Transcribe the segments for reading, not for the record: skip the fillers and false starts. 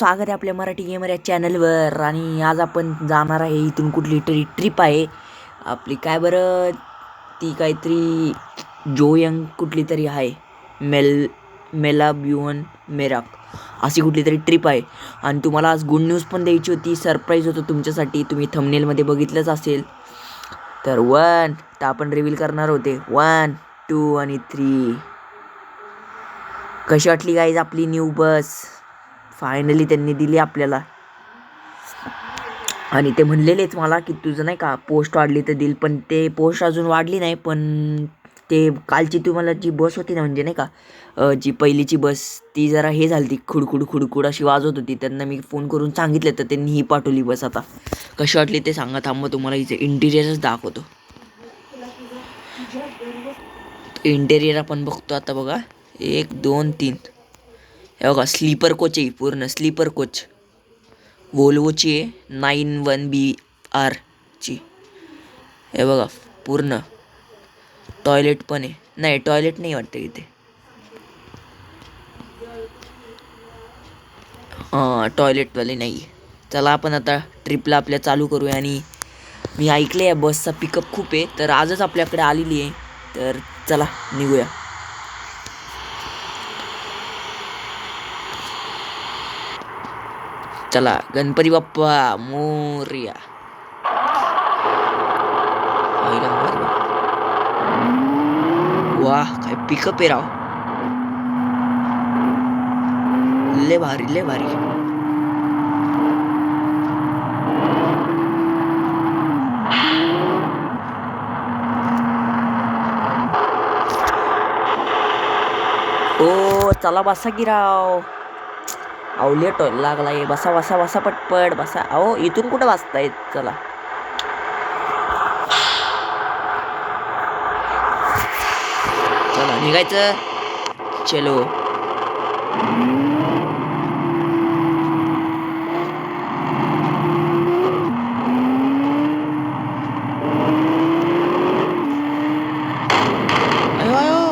स्वागत आहे आपल्या मराठी गेमर या चॅनलवर. आणि आज आपण जाणार आहे इथून कुठली तरी ट्रिप आहे आपली. काय बरं ती काहीतरी जोयंग कुठली तरी आहे, मेलाब्युअन मेराक अशी कुठली तरी ट्रिप आहे. आणि तुम्हाला आज गुड न्यूज पण द्यायची होती, सरप्राईज होतं तुमच्यासाठी. तुम्ही थंबनेलमध्ये बघितलंच असेल. तर आपण रिव्हील करणार होते 1, 2 आणि 3. कशी वाटली गाईज आपली न्यू बस? फायनली त्यांनी दिली आपल्याला. आणि ते म्हणलेलेच मला की तुझं नाही का पोस्ट वाढली तर देईल, पण ते पोस्ट अजून वाढली नाही. पण ते कालची तुम्हाला जी बस होती ना, म्हणजे नाही का जी पहिलीची बस, ती जरा हे झाली, ती खुडखुड अशी वाजत होती. त्यांना मी फोन करून सांगितलं तर त्यांनी ही पाठवली बस. आता कशी वाटली ते सांगा. थांबा तुम्हाला हिचे इंटिरियरच दाखवतो. इंटेरियर आपण बघतो आता. बघा 1, 2, 3. हे बघा स्लीपर कोच आहे, पूर्ण स्लीपर कोच. वोल्वोची आहे 91BR ची. हे बघा पूर्ण. टॉयलेट पण आहे. नाही, टॉयलेट नाही वाटतं इथे. टॉयलेटवाले नाही. चला आपण आता ट्रिपला आपल्या चालू करूया. आणि मी ऐकले या बसचा पिकअप खूप आहे, तर आजच आपल्याकडे आलेली आहे. तर चला निघूया. चला, गणपती बाप्पा मोरया. वाह, काय पिकअप आहे राव. ले भारी, ले भारी. ओ चला बसा की राव. अहो लेट लागलाय. बसा बसा बसा पटपट बसा. अहो इथून कुठं वाचतायत? चला चला निघायचं. चलो. अयो अयो,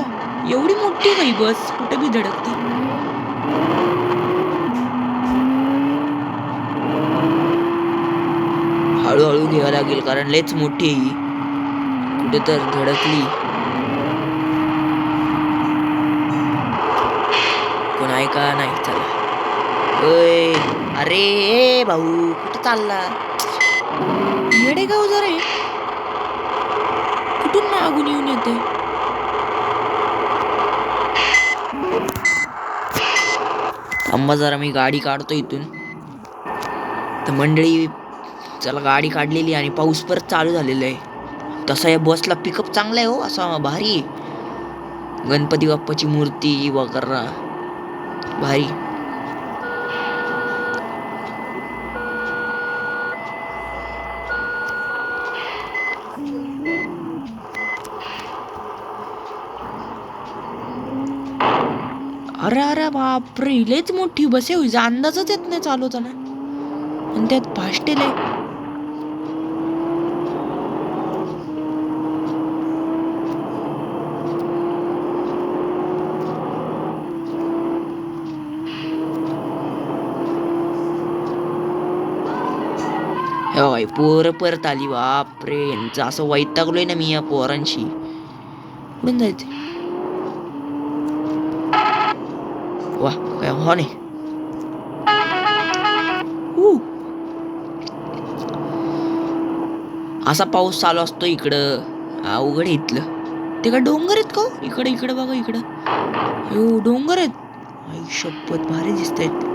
एवढी मोठी काही बस कुठे बी धडकती. हळूहळू घ्यावं लागेल कारण लयच मोठी आहे ही. कुठे तर धडकली. कोण आहे का? नाही. चला. ओय अरे ए भाऊ, कुठं चालला? येडे गाव जरा कुठून मागून येऊन येते. थांबा जरा, मी गाडी काढतो इथून. तर मंडळी चला, गाडी काढलेली आणि पाऊस परत चालू झालेला आहे. तसा या बसला पिकअप चांगला आहे हो, असा भारी. गणपती बाप्पाची मूर्ती वगैरे भारी. अरे अरे बापरे, लयच मोठी बस आहे. अंदाजच येत नाही चालवताना. आणि त्यात फास्टेल आहे. होय पोरं परत आली. बापरे, यांचं असं वैतागलोय ना मी या पोरांशी. कुठून जायचं? वा काय हो नाही. असा पाऊस चालू असतो इकडं. अवघड आहे इथलं. ते का डोंगर आहेत का? इकडे इकडे बघा, इकडं हो डोंगर आहेत. आई शपथ, भारी दिसत आहेत.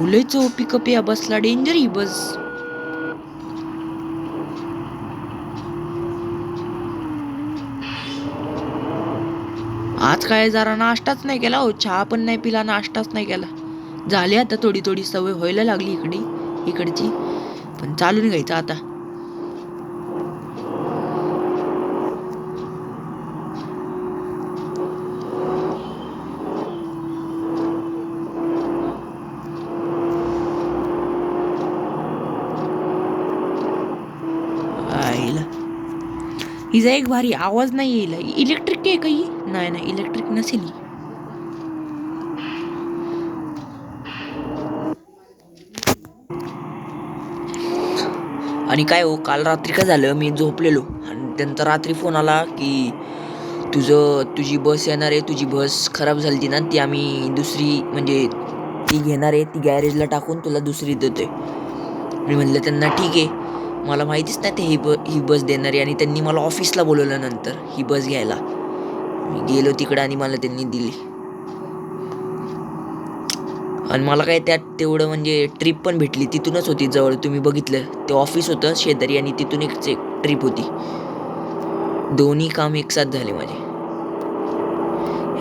लयच पिकअप या बसला. डेंजर ही बस. आज काय जरा नाश्ताच नाही केला हो. चहा पण नाही पिला, नाश्ताच नाही केला. झाली आता थोडी थोडी सवय व्हायला लागली इकडची. पण चालून घ्यायचं आता. हिचा एक भारी आवाज नाही येईल. इलेक्ट्रिक आहे काही? नाही इलेक्ट्रिक नसेल. आणि काय हो, काल रात्री काय झालं, मी झोपलेलो आणि त्यांचा रात्री फोन आला की तुझी बस येणार आहे, तुझी बस खराब झाली ना, ती आम्ही दुसरी म्हणजे ती घेणार आहे, ती गॅरेजला टाकून तुला दुसरी देतोय. मी म्हणलं त्यांना ठीक आहे, मला माहितीच नाही ते ही बस देणार आहे. आणि त्यांनी मला ऑफिसला बोलवलं नंतर ही बस घ्यायला. मी गेलो तिकडं आणि मला त्यांनी दिली. आणि मला काय त्यात तेवढं म्हणजे ट्रिप पण भेटली, तिथूनच होती जवळ, तुम्ही बघितलं ते ऑफिस होतं शेजारी आणि तिथून एक ट्रिप होती. दोन्ही काम एकसाथ झाले माझे.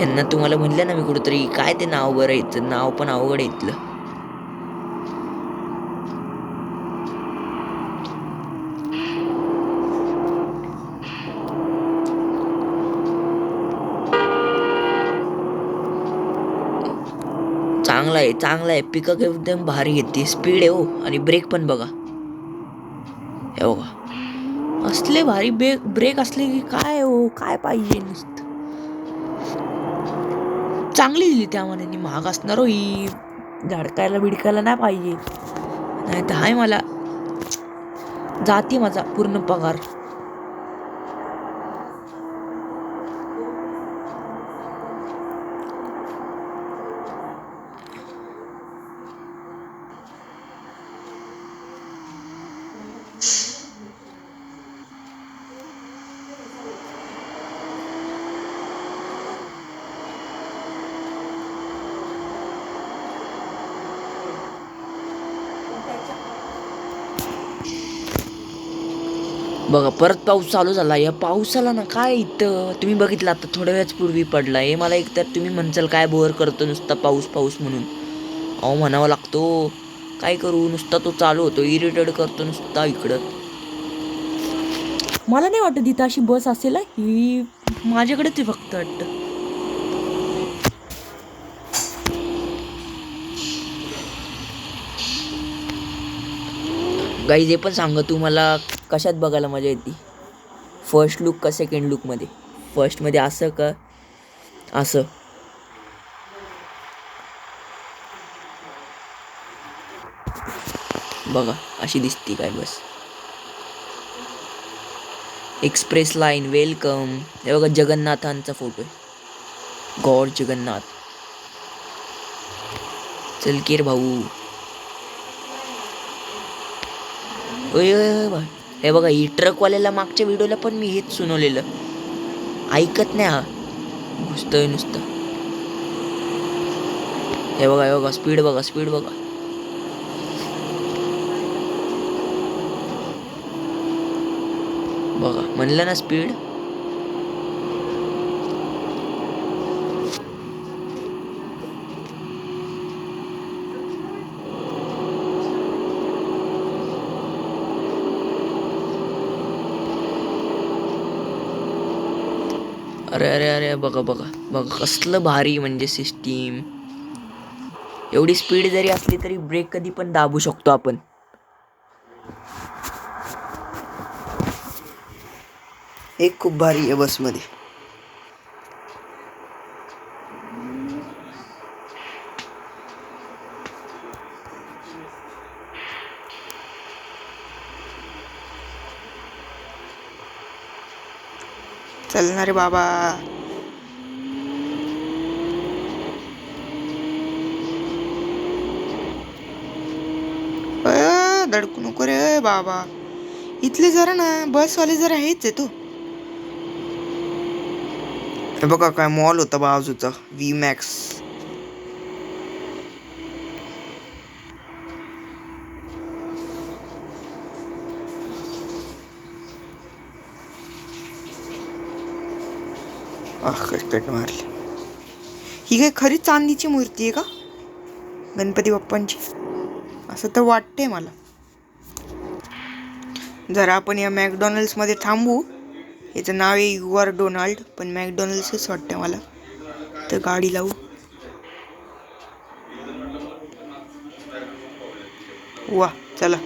यांना तुम्हाला म्हणलं ना मी कुठंतरी, काय ते नाव बरं येतं, नाव पण अवघड येतलं. चांगला आहे पिकअप एकदम भारी घेते, स्पीड आहे हो. आणि ब्रेक पण बघा, हे बघा असले भारी ब्रेक असले की काय हो, काय पाहिजे नुसतं. चांगली दिली त्या मनाने, महाग असणार हो ही, धडकायला बिडकायला नाही पाहिजे, नाही तर हाय मला जाते माझा पूर्ण पगार. बघा परत पाऊस चालू झाला. या पावसाला ना काय इथं तुम्ही बघितलं आता थोड्या वेळाच पूर्वी पडला. हे मला एकतर तुम्ही म्हणचाल काय बोर करतो नुसता पाऊस पाऊस म्हणून. अहो म्हणावा लागतो, काय करू, नुसता तो चालू होतो, इरिटेट करतो नुसता इकडं. मला नाही वाटत इथं अशी बस असेल ही, माझ्याकडे ते फक्त वाटतं. गाईज हे पण सांगा तुम्हाला कशात बघायला मजा येते, फर्स्ट लुक का सेकंड लुकमध्ये. फर्स्टमध्ये असं का असं. बघा अशी दिसती काय बस. Express line welcome. हे बघा जगन्नाथांचा फोटो आहे, गॉड जगन्नाथ. चल की रे भाऊ. हे बघा ही ट्रकवाल्याला मागच्या व्हिडिओला पण मी हेच सुनवलेलं, ऐकत नाही हा, घुसतोय नुसतं. हे बघा स्पीड बघा, स्पीड बघा. बघा म्हणलं ना स्पीड. अरे अरे अरे बघा बघा बघा कसलं भारी म्हणजे सिस्टीम. एवढी स्पीड जरी असली तरी ब्रेक कधी पण दाबू शकतो आपण. एक खूप भारी आहे बसमध्ये. चलना रे बाबा. धडकू नको रे बाबा. इथले जरा ना बसवाले जरा हेच आहे तो. हे बघा काय मॉल होता बाजूचा, वी मॅक्स. कटकट मारली. ही काय खरी चांदीची मूर्ती आहे का गणपती बाप्पांची, असं तर वाटतंय मला. जरा आपण या मॅकडॉनल्ड्स मध्ये थांबू. याचं नाव आहे युआर डोनाल्ड, पण मॅकडॉनल्ड्सच वाटतं मला. तर गाडी लावू. वा चला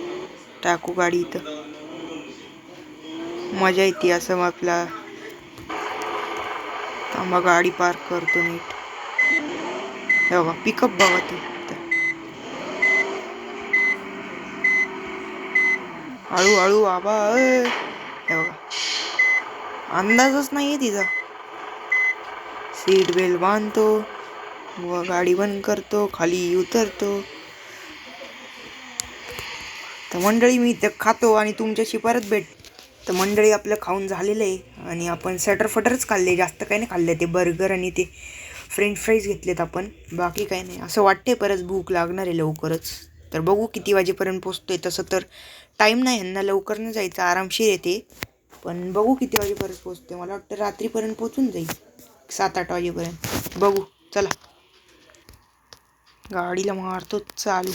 टाकू गाडी इथं, मजा येते असं आपला. थांबा गाडी पार्क करतो नीट. हे बघा पिकअप बघा ते. हळूहळू बाबा. हे बघा, अंदाजच नाहीये तिचा. सीट बेल्ट बांधतो व गाडी बंद करतो, खाली उतरतो. तर मंडळी मी ते खातो आणि तुमच्याशी परत भेट. तर मंडळी आपलं खाऊन झालेलं आहे आणि आपण सटरफटरच खाल्ले, जास्त काही नाही खाल्ले. ते बर्गर आणि ते फ्रेंच फ्राईज घेतलेत आपण, बाकी काही नाही. असं वाटते परत भूक लागणार आहे लवकरच. तर बघू किती वाजेपर्यंत पोचतोय. तसं तर टाईम नाही यांना, लवकर न जायचं, आरामशीर येते. पण बघू किती वाजेपर्यंत पोचते. मला वाटतं रात्रीपर्यंत पोचून जाईल, 7-8 वाजेपर्यंत. बघू, चला गाडीला मारतो चालू.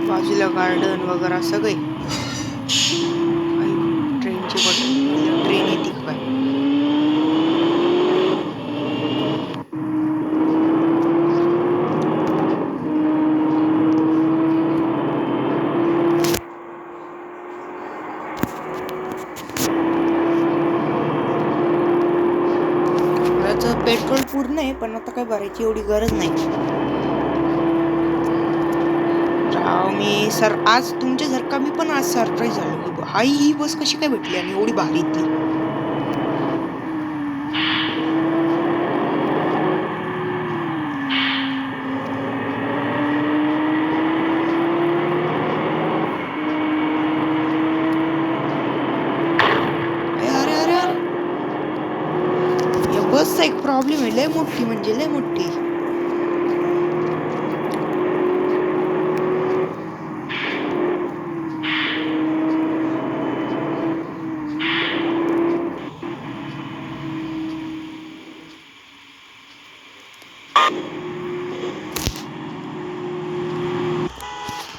बाजूला गार्डन वगैरे सगळे. ट्रेनची ट्रेन येते काय? पेट्रोल पूर्ण आहे, पण आता काय भरायची एवढी गरज नाही. मी आज तुमच्यासारखा मी पण आज सरप्राईज झालो की ही बस कशी काय भेटली आणि एवढी भारी इथली. अरे अरे अरे, या बसचा एक प्रॉब्लेम आहे, लय मोठी म्हणजे लय मोठी.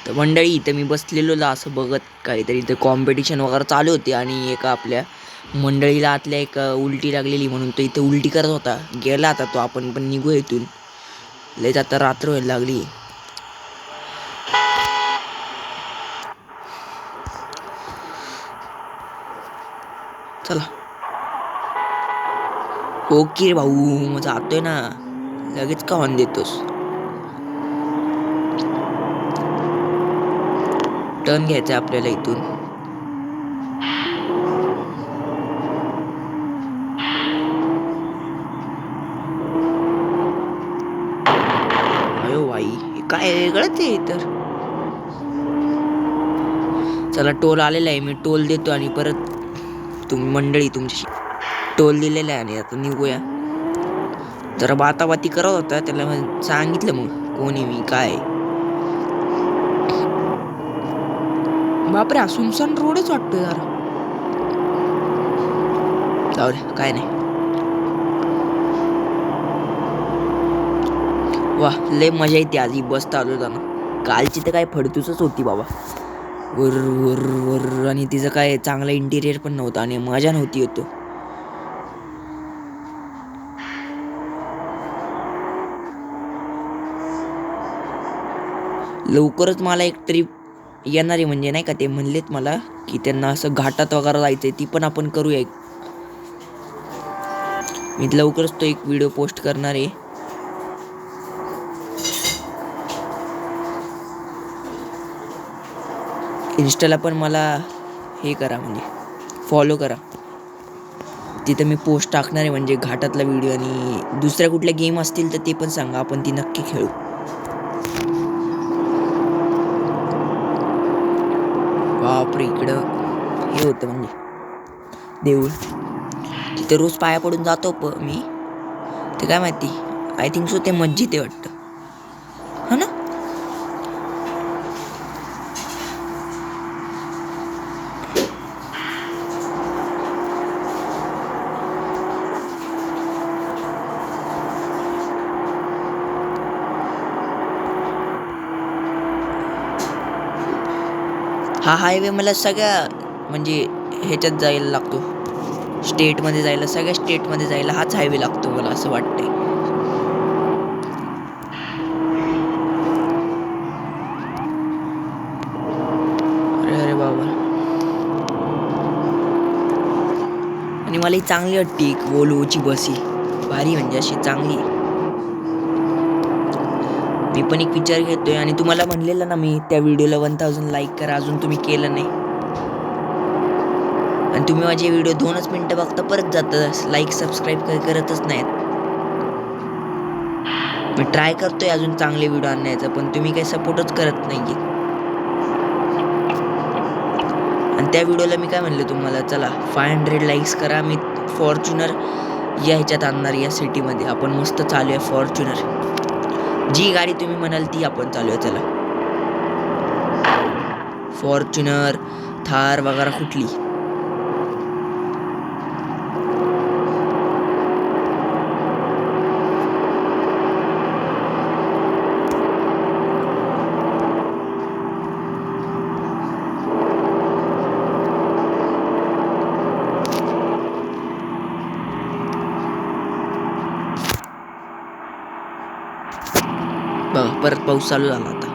तर मंडळी इथं मी बसलेलो असं बघत काहीतरी इथं कॉम्पिटिशन वगैरे चालू होती आणि एका आपल्या मंडळीला आतल्या एक उलटी लागलेली, म्हणून तो इथं उलटी करत होता. गेला आता तो, आपण पण निघू इथून, लयच आता रात्र व्हायला लागली. चला ओके भाऊ, मग जातोय ना, लगेच का हॉर्न देतोस. टर्न घ्यायचा आपल्याला इथून. अयो भाई, हे काय वेगळंच आहे तर. चला टोल आलेला आहे, मी टोल देतो आणि परत मंडळी तुमची टोल दिलेला आहे आणि आता निघूया. जरा बाताबाती करत होता, त्याला सांगितलं मग कोणी मी काय. बापरे, सुनसान रोडच वाटतोय जरा. जाऊ रे, काय नाही. वा, लय मजा येते आज ही बस चालवताना. कालची तर काय फडतूसच होती बाबा, वर वर वर, आणि तिचं काय चांगलं इंटिरियर पण नव्हतं आणि मजा नव्हती येतो. लवकरच मला एक ट्रिप येणार आहे, म्हणजे नाही का, ते म्हणलेत मला की त्यांना असं घाटात वगैरे जायचंय, ती पण आपण करूया. मी लवकरच तो एक व्हिडिओ पोस्ट करणार आहे. इंस्टाला पण मला हे करा, म्हणजे फॉलो करा. तिथं मी पोस्ट टाकणार आहे, म्हणजे घाटातला व्हिडिओ. आणि दुसऱ्या कुठल्या गेम असतील तर ते पण सांगा, आपण ती नक्की खेळू. बापरे, इकडं हे होतं म्हणजे देऊळ, तिथे रोज पाया पडून जातो मी. ते काय माहिती, आय थिंक सो ते मस्जिद आहे वाटतं, हा ना. हा हायवे मला सगळ्या म्हणजे ह्याच्यात जायला लागतो, स्टेटमध्ये जायला, सगळ्या स्टेटमध्ये जायला हाच हायवे लागतो मला असं वाटतंय. अरे अरे बाबा. आणि मला ही चांगली वाटते एक वोल्वोची बस, ही भारी म्हणजे अशी चांगली. मी पण एक विचार घेतोय आणि तुम्हाला म्हणलेलं ना मी त्या व्हिडिओला 1000 लाईक करा, अजून तुम्ही केलं नाही. आणि तुम्ही माझे व्हिडिओ 2च मिनिटं बघता परत जातं, लाईक सबस्क्राईब करतच नाहीत. मी ट्राय करतोय अजून चांगले व्हिडिओ आणण्याचा, पण तुम्ही काही सपोर्टच करत नाहीये. आणि त्या व्हिडिओला मी काय म्हणलं तुम्हाला, चला 500 लाईक्स करा, मी फॉर्च्युनर या ह्याच्यात आणणार, या सिटीमध्ये आपण मस्त चालूया फॉर्च्युनर. जी गाडी तुम्ही म्हणाल ती आपण चालूया. चला फॉर्च्युनर, थार वगैरे कुठली. बघा परत पाऊस चालू झाला आता.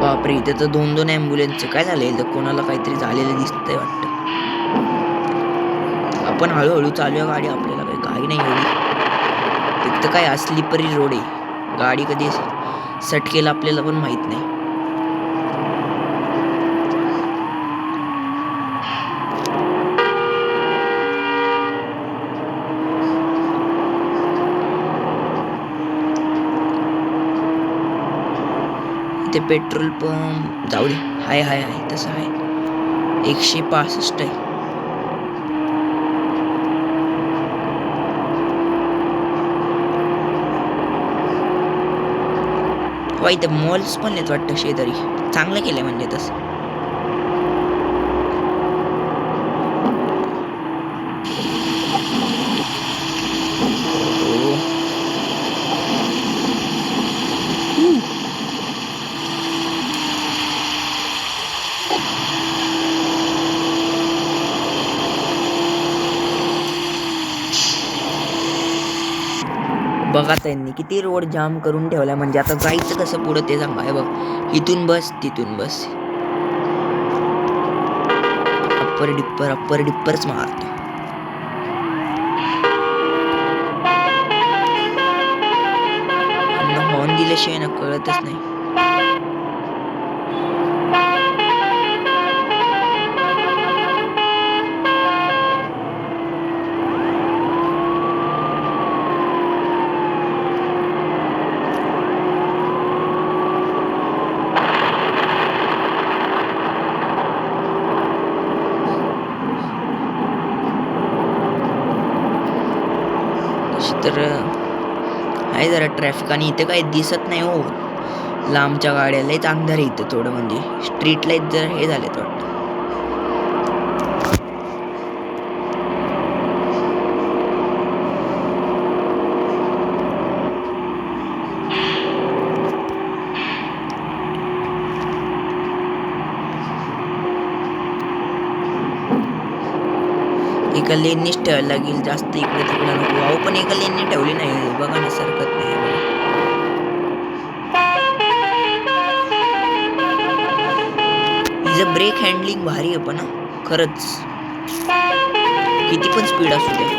बापरे, इथे तर 2-2 ॲम्ब्युलन्सचे काय झाले, तर कोणाला काहीतरी झालेलं दिसतंय वाटतं. आपण हळूहळू चालूया गाडी, आपल्याला काही नाही एवढी. एक तर काय स्लिपरी रोड आहे, गाडी कधी सटकेल आपल्याला पण माहित नाही. इथे पेट्रोल पंप जाऊ दे, हाय हाय हाय तसं आहे. 165 आहे. वा इथे मॉल्स पण आहेत वाटतं शेजारी, चांगलं केलंय म्हणजे तसं. बघा त्यांनी किती रोड जाम करून ठेवलाय, म्हणजे आता जायचं कसं पुढं ते सांगा. हे बघ, इथून बस तिथून बस, अप्पर डिप्परच मारतो. हॉर्न दिल्याशिवाय ना कळतच नाही. तर आहे जरा ट्रॅफिक, आणि इथे काही दिसत नाही हो, लांबच्या गाड्या लयच अंधार आहे इथं थोडं, म्हणजे स्ट्रीट लाईट जरा हे झालेत वाटतं. एका लेननीच ठेवायला लागेल, जास्त इकडे तिकडे नको. अहो पण एका लेननी ठेवली नाही, बघा ना सरकत नाही. हिचं ब्रेक हँडलिंग भारी आहे पण खरंच, किती पण स्पीड असू द्या.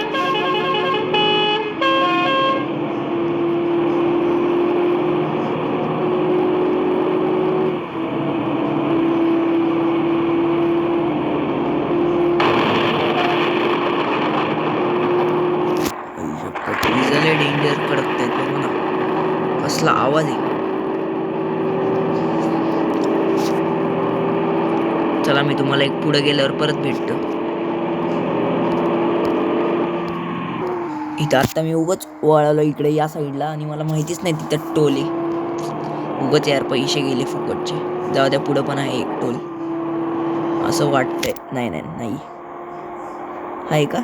डेंजर कडकतायत बघा ना, कसला आवाज आहे. चला मी तुम्हाला एक पुढे गेल्यावर परत भेटतो. इथं आता मी उगाच वळालो इकडे या साईडला, आणि मला माहितीच नाही तिथं टोल आहे. उगाच यार पैसे गेले फुकटचे. जाऊ द्या, पुढं पण आहे एक टोल असं वाटतंय. नाही नाही नाही आहे का,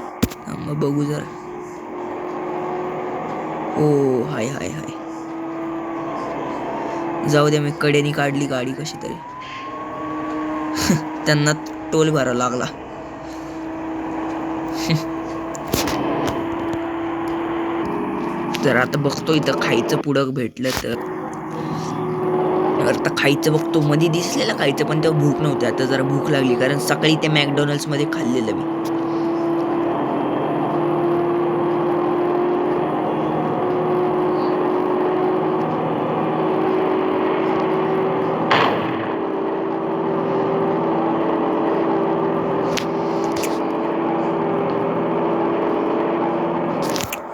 मग बघू जरा. हो हाय हाय हाय. जाऊ दे, मी कडेनी काढली गाडी कशी तरी. त्यांना टोल भरावा लागला. तर आता बघतो इथं खायचं पुढं भेटलं तर आता खायचं बघतो. मध्ये दिसलेलं खायचं पण तेव्हा भूक नव्हती. आता जरा भूक लागली कारण सकाळी ते मॅकडॉनल्ड्स मध्ये खाल्लेलं मी.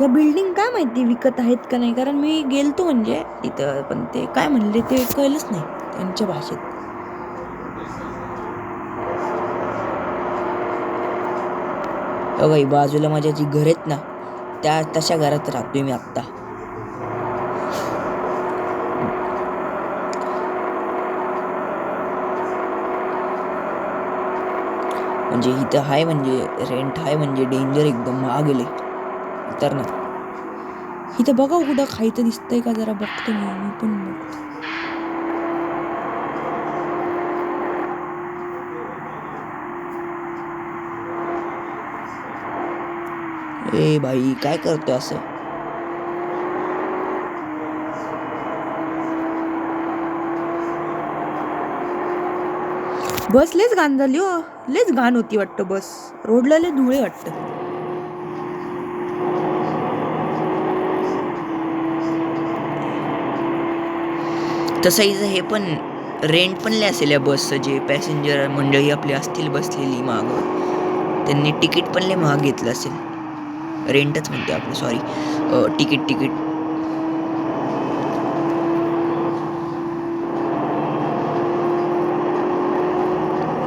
या बिल्डिंग काय माहिती विकत आहेत का नाही, कारण मी गेलतो म्हणजे तिथं, पण ते काय म्हणले ते कळलंच नाही त्यांच्या भाषेत. बाई बाजूला माझ्या जी घर आहेत ना, त्या तशा घरात राहतोय मी आत्ता. म्हणजे इथं आहे, म्हणजे रेंट आहे, म्हणजे डेंजर एकदम महाग गेले तर ना. इथं बघा कुठं खायचं दिसतंय का, जरा बघतो मी पण बघतो. ए भाई काय करतोय असं? बस लेच घाण झाली हो, लेच घाण होती वाटतं बस. रोडला लय धुळे वाटतं. तसं इथं हे पण रेंट पण लय असेल या बसचं. जे पॅसेंजर मंडळी आपली असतील बसलेली माग, त्यांनी तिकीट पण लय महाग घेतलं असेल. रेंटच म्हणते आपलं, सॉरी, तिकीट.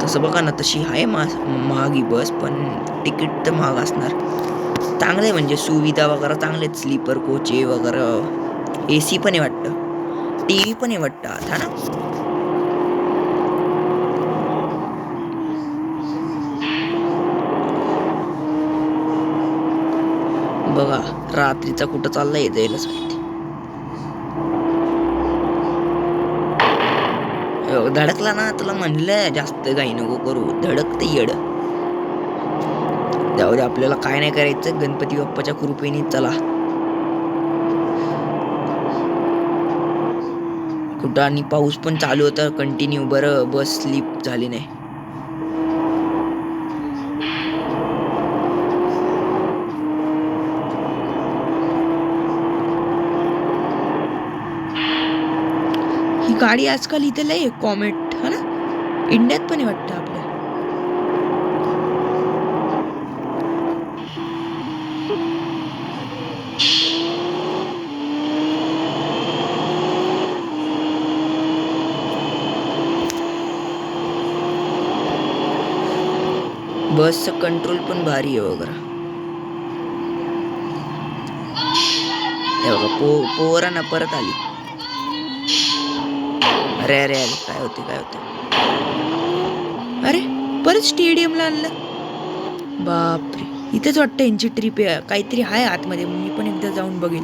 तसं बघा ना, तशी आहे महागी बस, पण तिकीट तर महाग असणार. चांगले म्हणजे सुविधा वगैरे चांगलेच, स्लीपर कोच आहे वगैरे, AC पण आहे वाटतं, TV पण आहे वाटतं आता ना. बघा रात्रीचा कुठं चालला येत यायलाच माहिती. धडकला ना, तुला म्हणलं जास्त काही नको करू, धडकते येड. जाऊ दे, आपल्याला काय नाही करायचं, गणपती बाप्पाच्या कृपेने चला. कुठं आणि पाऊस पण चालू होता कंटिन्यू. बरं बस स्लीप झाली नाही. ही गाडी आजकाल इथे लय कॉमेट हा ना, इंडियात पण आहे वाटतं आपल्या. बसचं कंट्रोल पण भारी आहे वगैरे. हे बघा पोरांना परत आली. अरे अरे अरे, काय होते. अरे परत स्टेडियमला आणलं. बापरे, इथेच वाटतं यांची ट्रिप आहे. काहीतरी आहे आतमध्ये, मी पण एकदा जाऊन बघेन.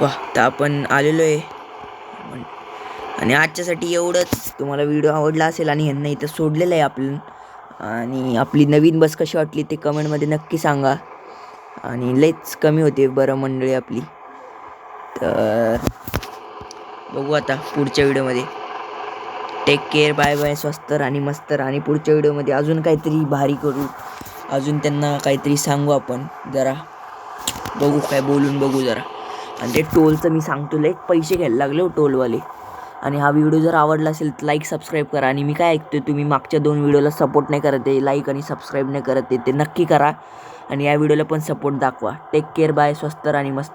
वाह, तर आपण आलेलो आहे. आणि आजच्यासाठी एवढंच. तुम्हाला व्हिडिओ आवडला असेल आणि ह्यांना इथं सोडलेलं आहे आपलं, आणि आपली नवीन बस कशी वाटली ते कमेंटमध्ये नक्की सांगा. आणि लयच कमी होते बरं मंडळी आपली. तर बघू आता पुढच्या व्हिडिओमध्ये. टेक केअर, बाय बाय, स्वस्त आणि मस्त. आणि पुढच्या व्हिडिओमध्ये अजून काहीतरी भारी करू, अजून त्यांना काहीतरी सांगू आपण. जरा बघू, काय बोलून बघू जरा. आणि ते टोलचं मी सांगतो, लय पैसे घ्यायला लागले हो टोलवाले. आणि हा व्हिडिओ जर आवडला असेल तर लाईक सबस्क्राईब करा. आणि मी काय ऐकतोय, तुम्ही मागच्या 2 व्हिडिओला सपोर्ट नाही करत आहे, लाईक आणि सबस्क्राईब नाही करत आहे, ते नक्की करा. आणि या व्हिडिओला पण सपोर्ट दाखवा. टेक केअर, बाय, स्वस्त आणि मस्त.